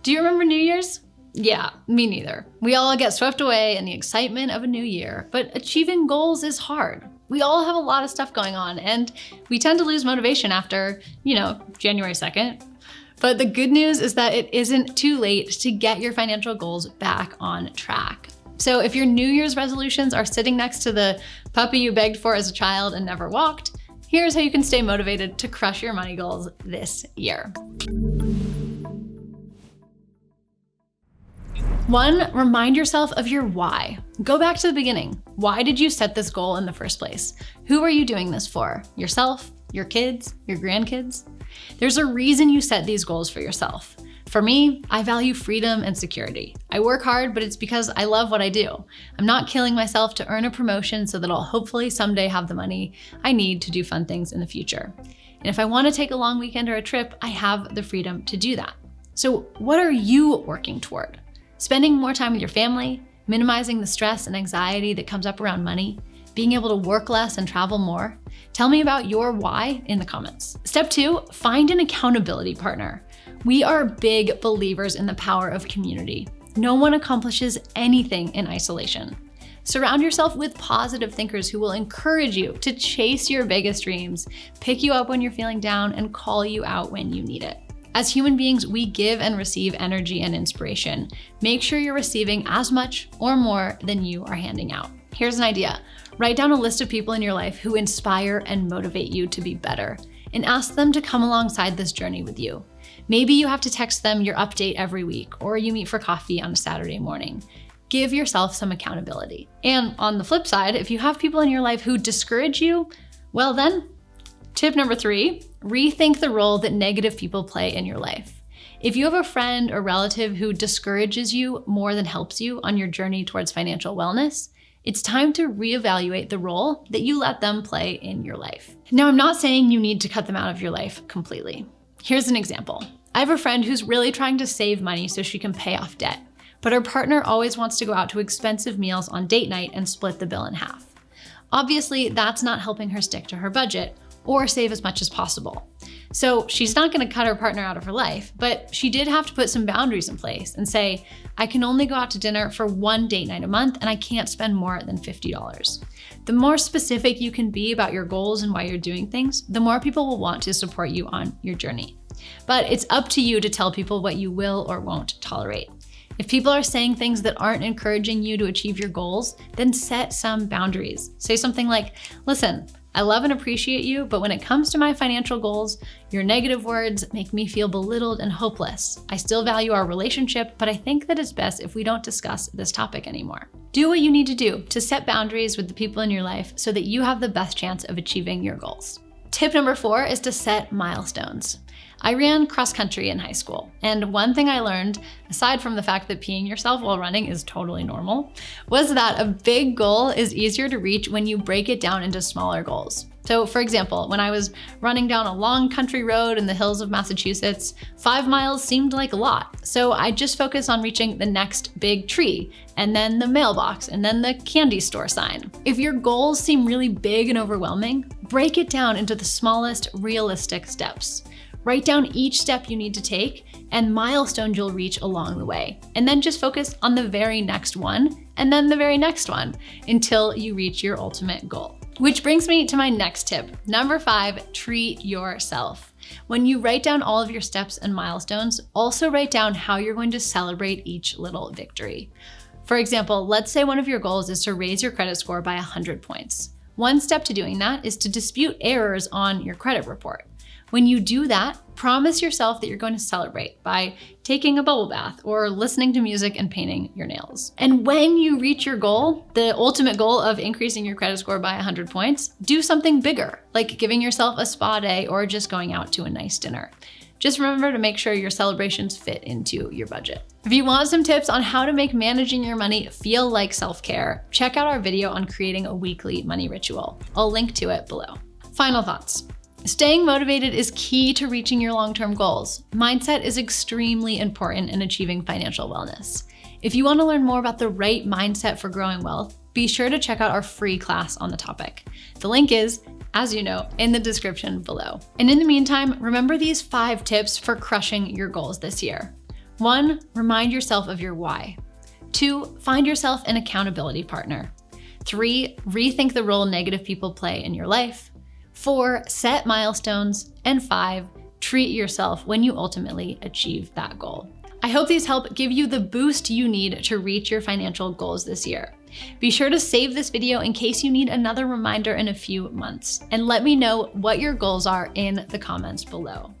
Do you remember New Year's? Yeah, me neither. We all get swept away in the excitement of a new year, but achieving goals is hard. We all have a lot of stuff going on, and we tend to lose motivation after, January 2nd. But the good news is that it isn't too late to get your financial goals back on track. So if your New Year's resolutions are sitting next to the puppy you begged for as a child and never walked, here's how you can stay motivated to crush your money goals this year. 1, remind yourself of your why. Go back to the beginning. Why did you set this goal in the first place? Who are you doing this for? Yourself? Your kids? Your grandkids? There's a reason you set these goals for yourself. For me, I value freedom and security. I work hard, but it's because I love what I do. I'm not killing myself to earn a promotion so that I'll hopefully someday have the money I need to do fun things in the future. And if I want to take a long weekend or a trip, I have the freedom to do that. So what are you working toward? Spending more time with your family, minimizing the stress and anxiety that comes up around money, being able to work less and travel more? Tell me about your why in the comments. Step 2, find an accountability partner. We are big believers in the power of community. No one accomplishes anything in isolation. Surround yourself with positive thinkers who will encourage you to chase your biggest dreams, pick you up when you're feeling down, and call you out when you need it. As human beings, we give and receive energy and inspiration. Make sure you're receiving as much or more than you are handing out. Here's an idea. Write down a list of people in your life who inspire and motivate you to be better, and ask them to come alongside this journey with you. Maybe you have to text them your update every week, or you meet for coffee on a Saturday morning. Give yourself some accountability. And on the flip side, if you have people in your life who discourage you, well then, tip number 3, rethink the role that negative people play in your life. If you have a friend or relative who discourages you more than helps you on your journey towards financial wellness, it's time to reevaluate the role that you let them play in your life. Now, I'm not saying you need to cut them out of your life completely. Here's an example. I have a friend who's really trying to save money so she can pay off debt, but her partner always wants to go out to expensive meals on date night and split the bill in half. Obviously, that's not helping her stick to her budget or save as much as possible. So she's not gonna cut her partner out of her life, but she did have to put some boundaries in place and say, I can only go out to dinner for 1 date night a month and I can't spend more than $50. The more specific you can be about your goals and why you're doing things, the more people will want to support you on your journey. But it's up to you to tell people what you will or won't tolerate. If people are saying things that aren't encouraging you to achieve your goals, then set some boundaries. Say something like, listen, I love and appreciate you, but when it comes to my financial goals, your negative words make me feel belittled and hopeless. I still value our relationship, but I think that it's best if we don't discuss this topic anymore. Do what you need to do to set boundaries with the people in your life so that you have the best chance of achieving your goals. Tip number 4 is to set milestones. I ran cross country in high school, and one thing I learned, aside from the fact that peeing yourself while running is totally normal, was that a big goal is easier to reach when you break it down into smaller goals. So for example, when I was running down a long country road in the hills of Massachusetts, 5 miles seemed like a lot. So I just focused on reaching the next big tree, and then the mailbox, and then the candy store sign. If your goals seem really big and overwhelming, break it down into the smallest realistic steps. Write down each step you need to take and milestones you'll reach along the way. And then just focus on the very next one and then the very next one until you reach your ultimate goal. Which brings me to my next tip. Number 5, treat yourself. When you write down all of your steps and milestones, also write down how you're going to celebrate each little victory. For example, let's say one of your goals is to raise your credit score by 100 points. One step to doing that is to dispute errors on your credit report. When you do that, promise yourself that you're going to celebrate by taking a bubble bath or listening to music and painting your nails. And when you reach your goal, the ultimate goal of increasing your credit score by 100 points, do something bigger, like giving yourself a spa day or just going out to a nice dinner. Just remember to make sure your celebrations fit into your budget. If you want some tips on how to make managing your money feel like self-care, check out our video on creating a weekly money ritual. I'll link to it below. Final thoughts. Staying motivated is key to reaching your long-term goals. Mindset is extremely important in achieving financial wellness. If you want to learn more about the right mindset for growing wealth, be sure to check out our free class on the topic. The link is, as you know, in the description below. And in the meantime, remember these 5 tips for crushing your goals this year. 1, remind yourself of your why. 2, find yourself an accountability partner. 3, rethink the role negative people play in your life. 4, set milestones. And 5, treat yourself when you ultimately achieve that goal. I hope these help give you the boost you need to reach your financial goals this year. Be sure to save this video in case you need another reminder in a few months, and let me know what your goals are in the comments below.